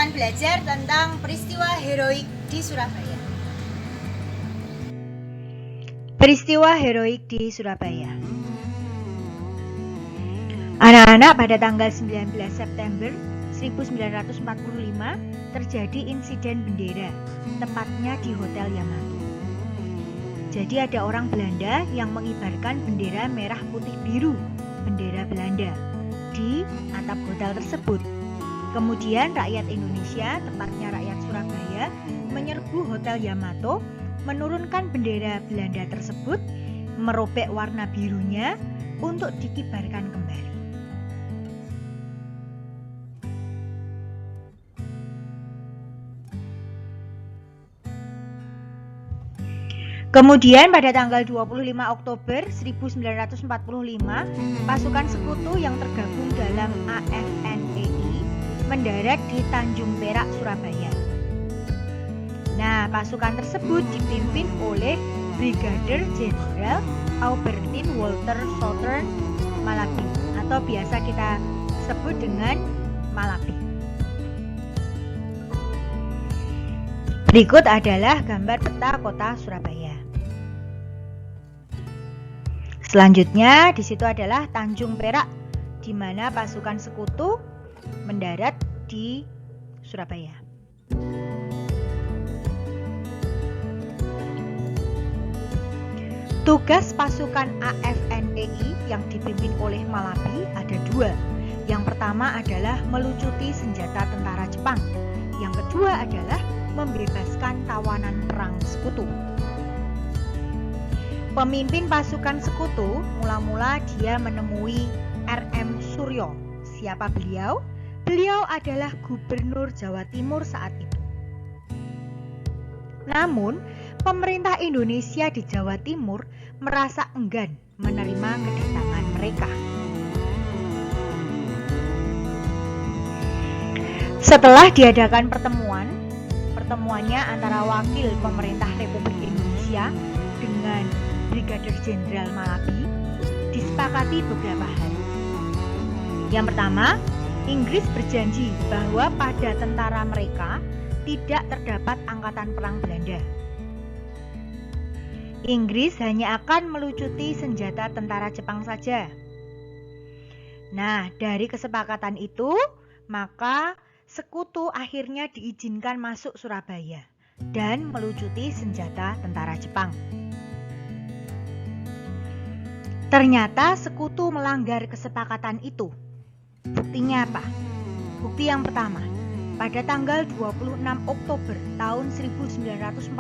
akan belajar tentang peristiwa heroik di Surabaya. Peristiwa heroik di Surabaya. Anak-anak, pada tanggal 19 September 1945 terjadi insiden bendera, tepatnya di Hotel Yamato. Jadi ada orang Belanda yang mengibarkan bendera merah putih biru, bendera Belanda, di atap hotel tersebut. Kemudian rakyat Indonesia, tepatnya rakyat Surabaya, menyerbu Hotel Yamato, menurunkan bendera Belanda tersebut, merobek warna birunya untuk dikibarkan kembali. Kemudian pada tanggal 25 Oktober 1945, pasukan sekutu yang tergabung dalam AFNEI mendarat di Tanjung Perak, Surabaya. Nah, pasukan tersebut dipimpin oleh Brigadir Jenderal Aubertin Walter Southern Malabi, atau biasa kita sebut dengan Malabi. Berikut adalah gambar peta kota Surabaya. Selanjutnya di situ adalah Tanjung Perak, di mana pasukan sekutu mendarat di Surabaya. Tugas pasukan AFNEI yang dipimpin oleh Malabi ada dua. Yang pertama adalah melucuti senjata tentara Jepang. Yang kedua adalah membebaskan tawanan perang sekutu. Pemimpin pasukan sekutu, mula-mula dia menemui R.M. Suryo. Siapa beliau? Beliau adalah Gubernur Jawa Timur saat itu. Namun, pemerintah Indonesia di Jawa Timur merasa enggan menerima kedatangan mereka. Setelah diadakan pertemuannya antara wakil pemerintah Republik Indonesia dengan Brigadir Jenderal Malabi, disepakati beberapa hal. Yang pertama, Inggris berjanji bahwa pada tentara mereka tidak terdapat angkatan perang Belanda. Inggris hanya akan melucuti senjata tentara Jepang saja. Nah, dari kesepakatan itu, maka sekutu akhirnya diizinkan masuk Surabaya dan melucuti senjata tentara Jepang. Ternyata sekutu melanggar kesepakatan itu. Buktinya apa? Bukti yang pertama, pada tanggal 26 Oktober tahun 1945,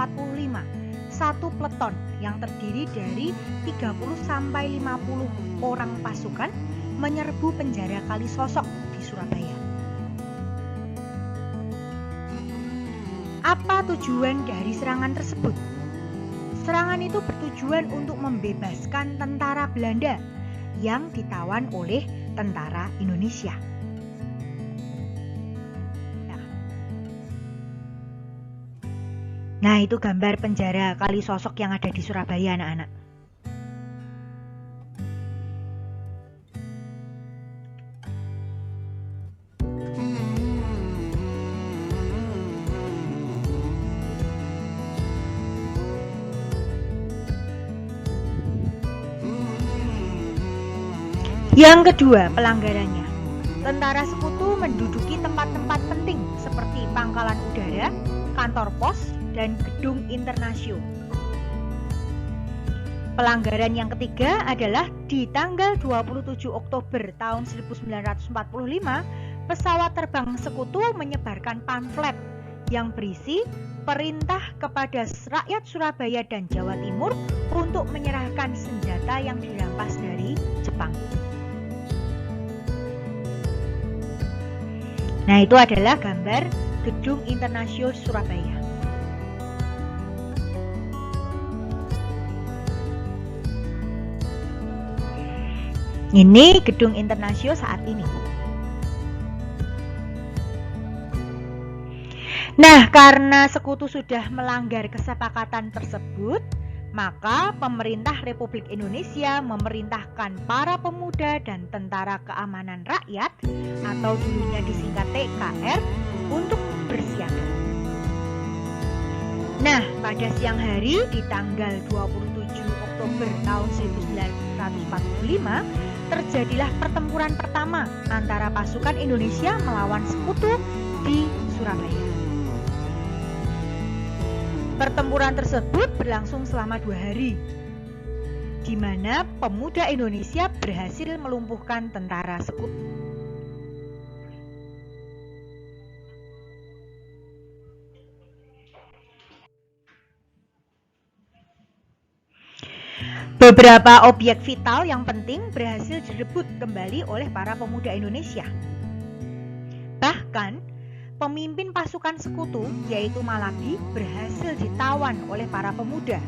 satu peleton yang terdiri dari 30-50 orang pasukan menyerbu penjara Kalisosok di Surabaya. Apa tujuan dari serangan tersebut? Serangan itu bertujuan untuk membebaskan tentara Belanda yang ditawan oleh tentara Indonesia. Nah, itu gambar penjara Kalisosok yang ada di Surabaya, anak-anak. Yang kedua, pelanggarannya. Tentara sekutu menduduki tempat-tempat penting seperti pangkalan udara, kantor pos, dan gedung internasio. Pelanggaran yang ketiga adalah di tanggal 27 Oktober tahun 1945, pesawat terbang sekutu menyebarkan pamflet yang berisi perintah kepada rakyat Surabaya dan Jawa Timur untuk menyerahkan senjata yang dirampas dari Jepang. Nah, itu adalah gambar Gedung Internasio Surabaya. Ini Gedung Internasio saat ini. Nah, karena sekutu sudah melanggar kesepakatan tersebut, maka pemerintah Republik Indonesia memerintahkan para pemuda dan tentara keamanan rakyat atau dulunya disingkat TKR untuk bersiaga. Nah, pada siang hari di tanggal 27 Oktober tahun 1945 terjadilah pertempuran pertama antara pasukan Indonesia melawan Sekutu di Surabaya. Pertempuran tersebut berlangsung selama 2 hari, di mana pemuda Indonesia berhasil melumpuhkan tentara Sekutu. Beberapa objek vital yang penting berhasil direbut kembali oleh para pemuda Indonesia. Bahkan, pemimpin pasukan Sekutu, yaitu Malabi, berhasil ditawan oleh para pemuda.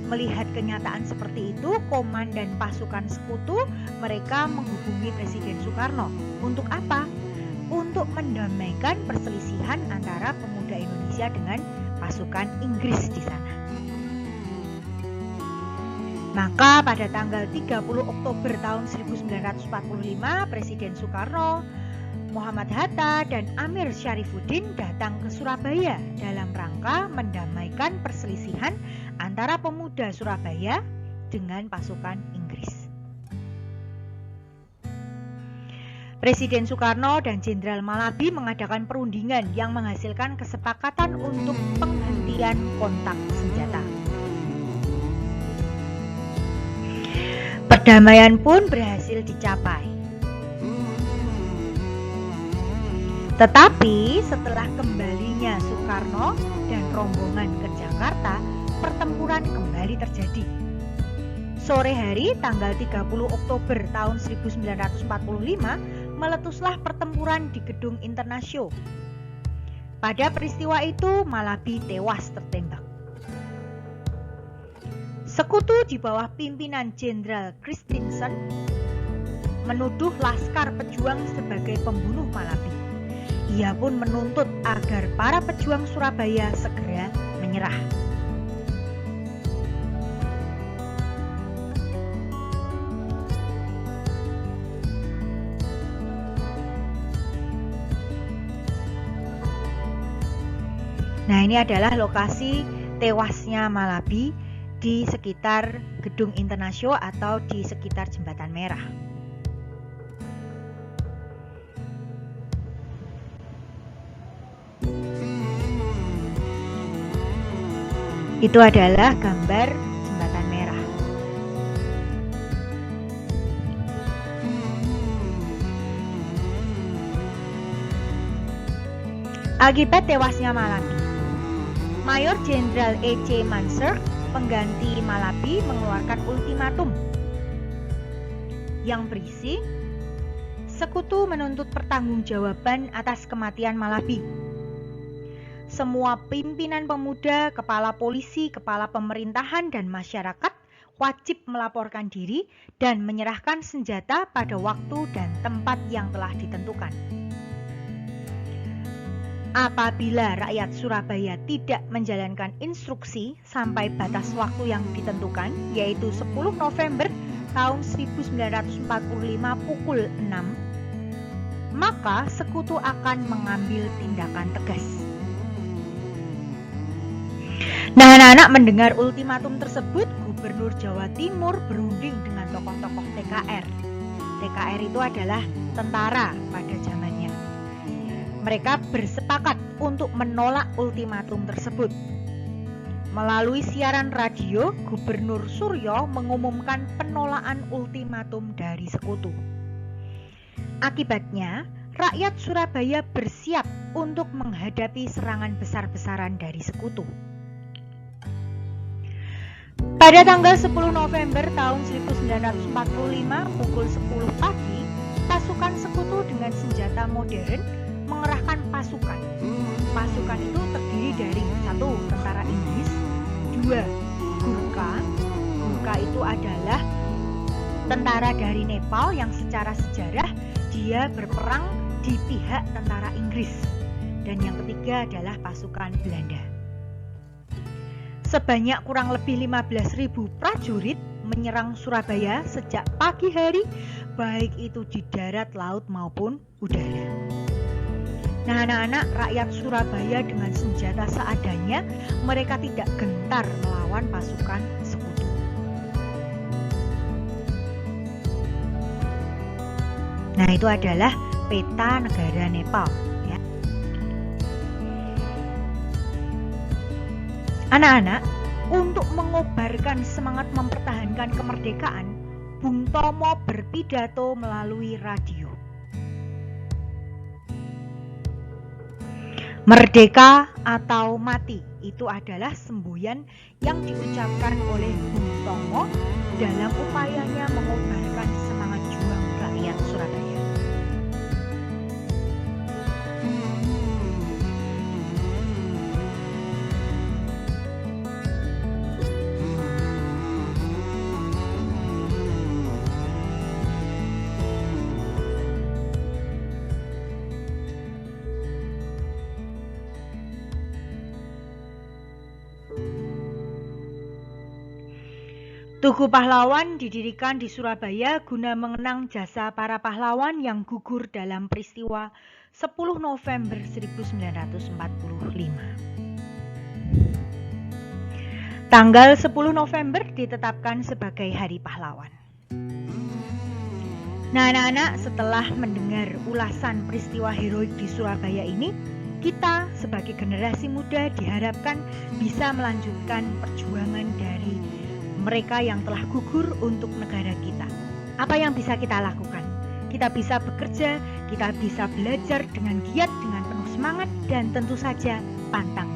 Melihat kenyataan seperti itu, komandan pasukan Sekutu mereka menghubungi Presiden Soekarno. Untuk apa? Untuk mendamaikan perselisihan antara pemuda Indonesia dengan pasukan Inggris di sana. Maka pada tanggal 30 Oktober tahun 1945, Presiden Soekarno, Muhammad Hatta, dan Amir Syarifuddin datang ke Surabaya dalam rangka mendamaikan perselisihan antara pemuda Surabaya dengan pasukan Inggris. Presiden Soekarno dan Jenderal Malabi mengadakan perundingan yang menghasilkan kesepakatan untuk penghentian kontak senjata. Perdamaian pun berhasil dicapai. Tetapi setelah kembalinya Soekarno dan rombongan ke Jakarta, pertempuran kembali terjadi. Sore hari tanggal 30 Oktober tahun 1945, meletuslah pertempuran di Gedung Internasio. Pada peristiwa itu, Malabi tewas tertembak. Sekutu di bawah pimpinan Jenderal Christensen menuduh Laskar Pejuang sebagai pembunuh Malabi. Ia pun menuntut agar para pejuang Surabaya segera menyerah. Nah, ini adalah lokasi tewasnya Malabi di sekitar Gedung Internasio atau di sekitar Jembatan Merah. Itu adalah gambar Jembatan Merah. Akibat tewasnya Malabi, Mayor Jenderal E.C. Mansur, pengganti Malabi, mengeluarkan ultimatum yang berisi Sekutu menuntut pertanggungjawaban atas kematian Malabi. Semua pimpinan pemuda, kepala polisi, kepala pemerintahan, dan masyarakat wajib melaporkan diri dan menyerahkan senjata pada waktu dan tempat yang telah ditentukan. Apabila rakyat Surabaya tidak menjalankan instruksi sampai batas waktu yang ditentukan, yaitu 10 November tahun 1945 pukul 6, maka Sekutu akan mengambil tindakan tegas. Nah, anak-anak mendengar ultimatum tersebut, Gubernur Jawa Timur berunding dengan tokoh-tokoh TKR. TKR itu adalah tentara pada zamannya. Mereka bersepakat untuk menolak ultimatum tersebut. Melalui siaran radio, Gubernur Suryo mengumumkan penolakan ultimatum dari Sekutu. Akibatnya, rakyat Surabaya bersiap untuk menghadapi serangan besar-besaran dari Sekutu. Pada tanggal 10 November tahun 1945 pukul 10 pagi, pasukan Sekutu dengan senjata modern mengerahkan pasukan. Pasukan itu terdiri dari 1. Tentara Inggris, 2. Gurkha. Gurkha itu adalah tentara dari Nepal yang secara sejarah dia berperang di pihak tentara Inggris. Dan yang ketiga adalah pasukan Belanda. Sebanyak kurang lebih 15.000 prajurit menyerang Surabaya sejak pagi hari, baik itu di darat, laut maupun udara. Nah, anak-anak, rakyat Surabaya dengan senjata seadanya, mereka tidak gentar melawan pasukan sekutu. Nah, itu adalah peta negara Nepal. Ya. Anak-anak, untuk mengobarkan semangat mempertahankan kemerdekaan, Bung Tomo berpidato melalui radio. Merdeka atau mati, itu adalah semboyan yang diucapkan oleh Bung Tomo dalam upayanya mengobarkan semangat juang rakyat Surabaya. Tugu Pahlawan didirikan di Surabaya guna mengenang jasa para pahlawan yang gugur dalam peristiwa 10 November 1945. Tanggal 10 November ditetapkan sebagai Hari Pahlawan. Nah, anak-anak, setelah mendengar ulasan peristiwa heroik di Surabaya ini, kita sebagai generasi muda diharapkan bisa melanjutkan perjuangan dari mereka yang telah gugur untuk negara kita. Apa yang bisa kita lakukan? Kita bisa bekerja, kita bisa belajar dengan giat, dengan penuh semangat, dan tentu saja pantang